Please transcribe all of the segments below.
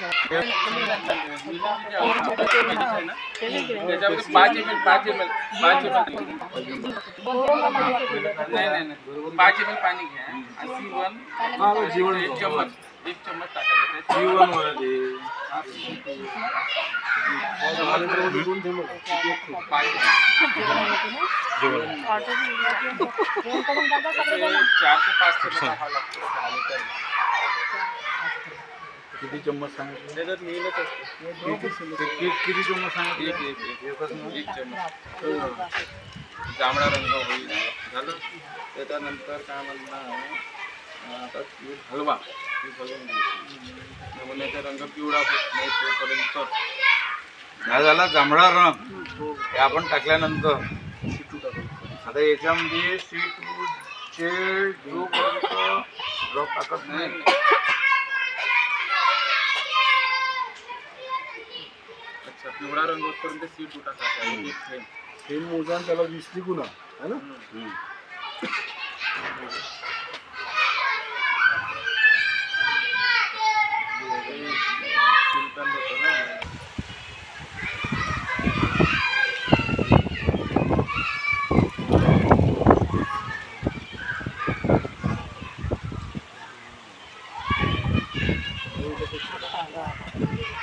5 ml पानी घ्या. C1 एक चम्मच टाकायचं. C1 मध्ये किती चम्मच सांगितलं त्याच्यात लिहिलंच असतं. किती चम्मच सांगितलं? एक चम्मच. जांभळा रंग होईल झालं. त्याच्यानंतर काय म्हणणार आता हलवा हलवून नमुन्याचा रंग पिवळा होत नाही तोपर्यंत हा झाला जांभळा रंग. हे आपण टाकल्यानंतर आता याच्यामध्ये C2चे जोपर्यंत ड्रॉप टाकत नाही. अच्छा पिवळा रंग होतपर्यंत C2 टाकायचा. सेम मोजान त्याला 20 गुणा है ना.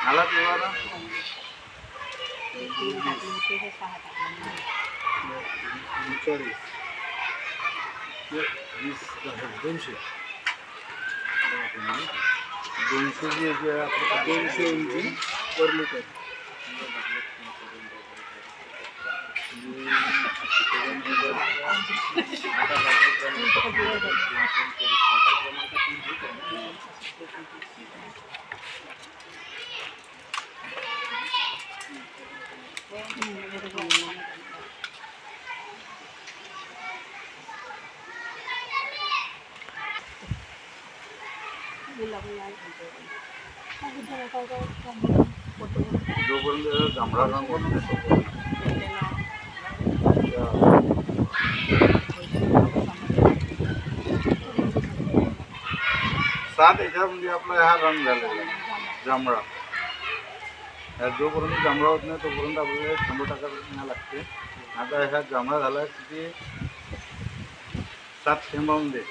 मला पिवळा 200 mg पर लिटर. जोपर्यंत जांभळा रंग होत नाही 7 याच्यामध्ये आपला हा रंग झालेला जांभळा. जोपर्यंत जांभळा होत नाही तोपर्यंत आपल्याला थांबू टाकायला लागते. आता ह्या जांभळा झाला किती 7 थेंबामध्ये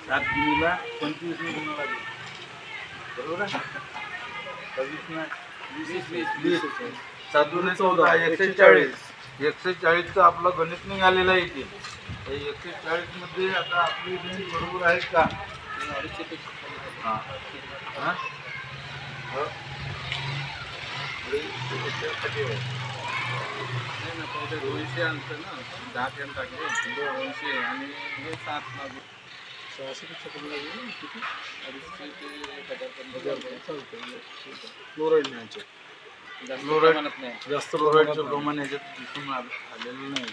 7 गुणीला 25 गुणा लागेल. बरोबर आहे. 20 7 गुणे 14 140. 140चं आपलं गणित निघालेलं आहे इथे. 140 मध्ये आता आपली रेंज बरोबर आहे का? हां हां नाही ना पहिले 200 आणतं ना 10 थेंब टाकले 200 आणि हे 7 लागू 600 पेक्षा कमी लागेल किती 250 ते 1000 चालतं. क्लोराईड न्यायचे जास्त प्रमाणात नाही. जास्त क्लोराईडचं प्रमाण याच्यात दिसून आलेलं नाही.